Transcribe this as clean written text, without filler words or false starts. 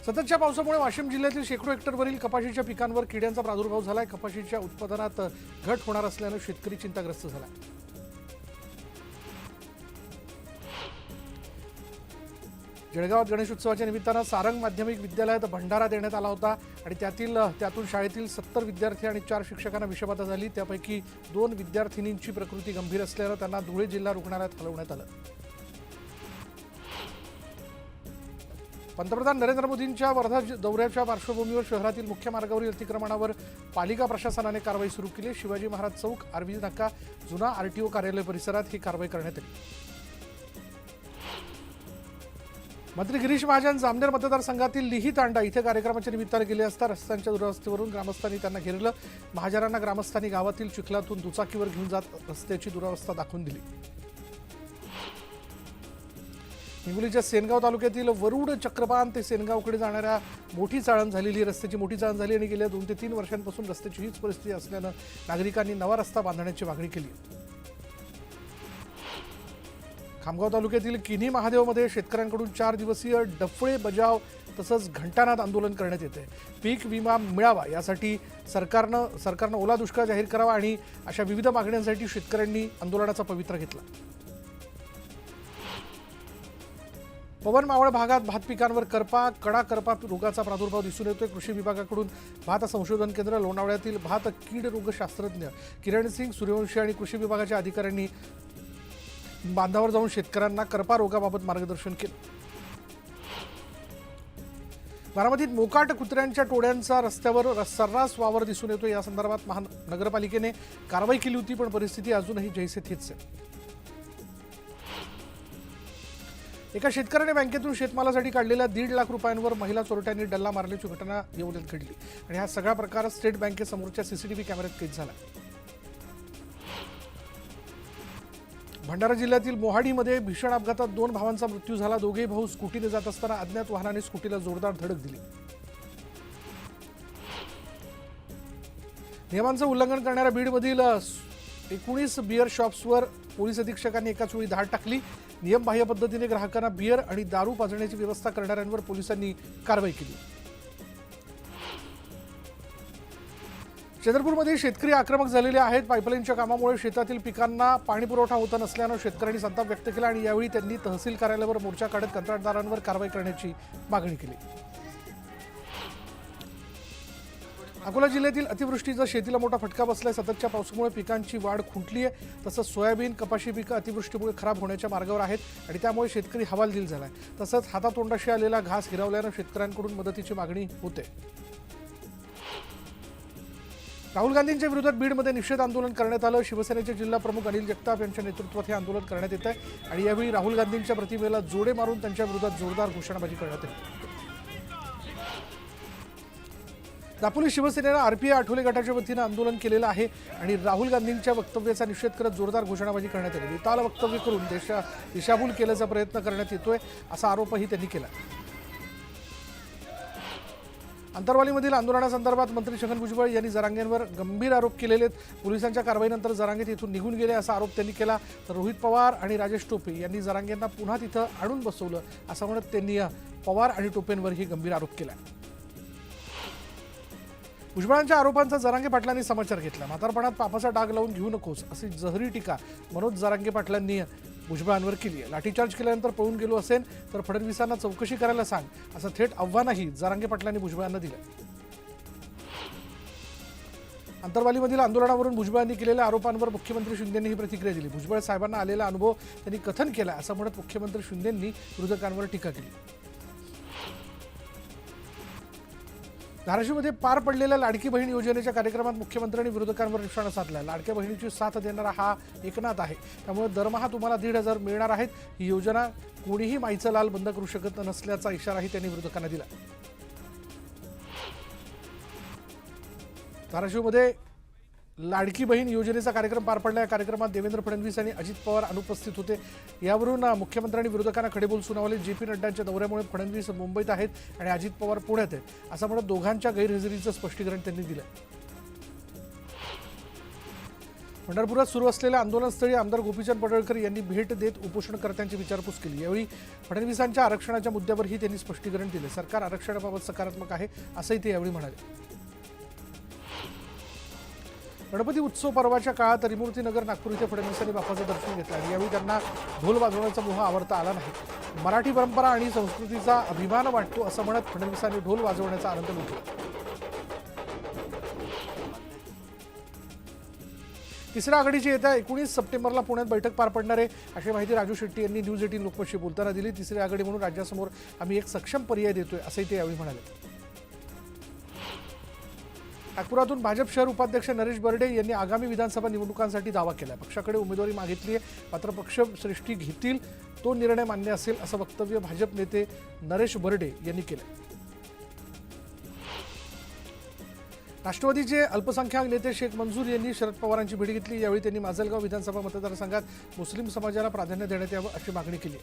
सततच्या पावसामुळे वाशिम जिल्ह्यातील शेकडो हेक्टरवरील कपाशीच्या पिकांवर किड्यांचा प्रादुर्भाव झालाय। कपाशीच्या उत्पादनात घट होणार असल्याने शेतकरी चिंताग्रस्त झाला। जळगावात गणेशोत्सवाच्या निमित्ताने सारंग माध्यमिक विद्यालयात भंडारा देण्यात आला होता आणि त्यातून शाळेतील 70 विद्यार्थी आणि 4 शिक्षकांना विषबाधा झाली। त्यापैकी 2 विद्यार्थिनींची प्रकृती गंभीर असल्याने त्यांना धुळे जिल्हा रुग्णालयात हलवण्यात आलं। पंतप्रधान नरेंद्र मोदींच्या वर्धा दौऱ्याच्या पार्श्वभूमीवर शहरातील मुख्य मार्गावरील अतिक्रमणावर पालिका प्रशासनाने कारवाई सुरू केली। शिवाजी महाराज चौक, आरबी नाका, जुना आरटीओ कार्यालय परिसरात ही कारवाई करण्यात आली। मंत्री गिरीश महाजन जामनेर मतदारसंघातील लिही तांडा इथे कार्यक्रमाच्या निमित्ताने गेले असता रस्त्यांच्या दुरावस्थेवरून ग्रामस्थांनी त्यांना घेरलं। महाजनांना ग्रामस्थांनी गावातील चिखलातून दुचाकीवर घेऊन जात रस्त्याची दुरावस्था दाखवून दिली। हिंगोलीच्या सेनगाव तालुक्यातील वरुड चक्रपान ते सेनगावकडे जाणाऱ्या मोठी चाळण झालेली रस्त्याची मोठी चाळण झाली आणि गेल्या 2 ते 3 वर्षांपासून रस्त्याची हीच परिस्थिती असल्यानं नागरिकांनी नवा रस्ता बांधण्याची मागणी केली। खामगाव तालुक्यातील किन्ही महादेवमध्ये शेतकऱ्यांकडून 4 दिवसीय डफळे बजाव तसंच घंटानाद आंदोलन करण्यात येते। पीक विमा मिळावा यासाठी सरकारनं ओला दुष्काळ जाहीर करावा आणि अशा विविध मागण्यांसाठी शेतकऱ्यांनी आंदोलनाचा पवित्रा घेतला। पवन मावळ भागात भात पिकांवर कडा करपा रोगाचा प्रादुर्भाव दिसून येतोय। कृषी विभागाकडून भात संशोधन केंद्र लोणावळ्यातील भात कीड रोग शास्त्रज्ञ किरण सिंग सूर्यवंशी आणि कृषी विभागाच्या अधिकाऱ्यांनी बांधावर जाऊन शेतकऱ्यांना करपा रोगाबाबत मार्गदर्शन केलं। बारामतीत मोकाट कुत्र्यांच्या टोळ्यांचा रस्त्यावर सर्रास वावर दिसून येतो। या संदर्भात महानगरपालिकेने कारवाई केली होती, पण परिस्थिती अजूनही जैसे थेच आहे। एका शेतकऱ्याने बँकेतून शेतमालासाठी काढलेल्या 1.5 लाख रुपयांवर महिला चोरट्यांनी डल्ला मारल्याची घटना येवल्यात घडली आणि हा सगळा प्रकार स्टेट बँकेसमोरच्या सीसीटीव्ही कॅमेऱ्यात कैद झाला। भंडारा जिल्ह्यातील मोहाडीमध्ये भीषण अपघातात 2 भावांचा मृत्यू झाला। दोघेही भाऊ स्कूटीने जात असताना अज्ञात वाहनाने स्कूटीला जोरदार धडक दिली। नियमांचं उल्लंघन करणाऱ्या बीडमधील 19 बिअर शॉप्सवर पोलीस अधीक्षकांनी एकाच वेळी धाड टाकली। नियमबाह्य पद्धतीने ग्राहकांना बिअर आणि दारू पाजण्याची व्यवस्था करणाऱ्यांवर पोलिसांनी कारवाई केली। चंद्रपूरमध्ये शेतकरी आक्रमक झालेले आहेत। पाईपलाईनच्या कामामुळे शेतातील पिकांना पाणी पुरवठा होत नसल्यानं शेतकऱ्यांनी संताप व्यक्त केला आणि यावेळी त्यांनी तहसील कार्यालयावर मोर्चा काढत कंत्राटदारांवर कारवाई करण्याची मागणी केली। अकोला जिल्ह्यातील अतिवृष्टीचा शेतीला मोठा फटका बसलाय। सततच्या पावसामुळे पिकांची वाढ खुंटली आहे। तसंच सोयाबीन, कपाशी पिकं अतिवृष्टीमुळे खराब होण्याच्या मार्गावर आहेत आणि त्यामुळे शेतकरी हवालदिल झालाय। तसंच हातातोंडाशी आलेला घास हिरावल्यानं शेतकऱ्यांकडून मदतीची मागणी होते। राहुल गांधींच्या विरोधात बीडमध्ये निषेध आंदोलन करण्यात आलं। शिवसेनेचे जिल्हा प्रमुख अनिल जगताप यांच्या नेतृत्वात हे आंदोलन करण्यात येत आहे आणि यावेळी राहुल गांधींच्या प्रतिमेला जोडे मारून त्यांच्या विरोधात जोरदार घोषणाबाजी करण्यात आली। दापोली शिवसेनेनं आरपीआय आठवले गटाच्या वतीनं आंदोलन केलेलं आहे आणि राहुल गांधींच्या वक्तव्याचा निषेध करत जोरदार घोषणाबाजी करण्यात आली। विताल वक्तव्य करून दिशाभूल केल्याचा प्रयत्न करण्यात येतोय असा आरोपही त्यांनी केला। अंतरवालीमधील आंदोलनासंदर्भात मंत्री छगन भुजबळ यांनी जरांगेंवर गंभीर आरोप केलेले आहेत। पोलिसांच्या कारवाईनंतर जरांगे तिथून निघून गेले असा आरोप त्यांनी केला। तर रोहित पवार आणि राजेश टोपे यांनी जरांगेंना पुन्हा तिथं आणून बसवलं असं म्हणत त्यांनी पवार आणि टोपेंवरही गंभीर आरोप केला। भुजबळांच्या आरोपांचा जरांगे पाटलांनी समाचार घेतला। म्हातारपणात पापाचा डाग लावून घेऊ नकोस अशी जहरी टीका मनोज जरांगे पाटलांनी भुजबळांवर केली आहे। लाठीचार्ज केल्यानंतर पळून गेलो असेल तर फडणवीसांना चौकशी करायला सांग असं थेट आव्हानही जरांगे पाटलांनी भुजबळांना दिलं। अंतरवालीमधील आंदोलनावरून भुजबळांनी केलेल्या आरोपांवर मुख्यमंत्री शिंदेंनी ही प्रतिक्रिया दिली। भुजबळ साहेबांना आलेला अनुभव त्यांनी कथन केला असं म्हणत मुख्यमंत्री शिंदेंनी विरोधकांवर टीका केली। धाराशिवमध्ये पार पडलेल्या लाडकी बहीण योजनेच्या कार्यक्रमात मुख्यमंत्र्यांनी विरोधकांवर निशाणा साधला। लाडक्या बहिणीची साथ देणारा हा एकनाथ आहे, त्यामुळे दरमहा तुम्हाला 1,500 मिळणार आहेत। ही योजना कोणीही माईचा लाल बंद करू शकत नसल्याचा इशाराही त्यांनी विरोधकांना दिला। धाराशिवमध्ये लाडकी बहीण योजनेचा कार्यक्रम पार पडला। या कार्यक्रमात देवेंद्र फडणवीस आणि अजित पवार अनुपस्थित होते। यावरून मुख्यमंत्र्यांनी विरोधकांना खडेबोल सुनावले। जेपी नड्डांच्या दौऱ्यामुळे फडणवीस मुंबईत आहेत आणि अजित पवार पुण्यात आहेत असं म्हणत दोघांच्या गैरहजेरीचं स्पष्टीकरण त्यांनी दिलं। पंढरपुरात सुरू असलेल्या आंदोलनस्थळी आमदार गोपीचंद पडळकर यांनी भेट देत उपोषणकर्त्यांची विचारपूस केली। यावेळी फडणवीसांच्या आरक्षणाच्या मुद्द्यावरही त्यांनी स्पष्टीकरण दिले। सरकार आरक्षणाबाबत सकारात्मक आहे असंही ते यावेळी म्हणाले। गणपती उत्सव पर्वाच्या काळात त्रिमूर्तीनगर नागपूर इथे फडणवीसांनी बाप्पाचं दर्शन घेतलं आणि यावेळी त्यांना ढोल वाजवण्याचा मोह आवरता आला नाही। मराठी परंपरा आणि संस्कृतीचा अभिमान वाटतो असं म्हणत फडणवीसांनी ढोल वाजवण्याचा आनंद लुटला। तिसऱ्या आघाडीची येत्या 19 सप्टेंबरला पुण्यात बैठक पार पडणार आहे अशी माहिती राजू शेट्टी यांनी न्यूज 18 लोकमतशी बोलताना दिली। तिसरी आघाडी म्हणून राज्यासमोर आम्ही एक सक्षम पर्याय देतोय असंही ते यावेळी म्हणाले। नागपुरातून भाजप शहर उपाध्यक्ष नरेश बर्डे यांनी आगामी विधानसभा निवडणुकांसाठी दावा केला। पक्षाकडे उमेदवारी मागितली आहे, मात्र पक्ष श्रेष्ठी घेतील तो निर्णय मान्य असेल असं वक्तव्य भाजप नेते नरेश बर्डे यांनी केलं। राष्ट्रवादीचे अल्पसंख्याक नेते शेख मंजूर यांनी शरद पवारांची भेट घेतली। यावेळी त्यांनी माजलगाव विधानसभा मतदारसंघात मुस्लिम समाजाला प्राधान्य देण्यात यावं अशी मागणी केली।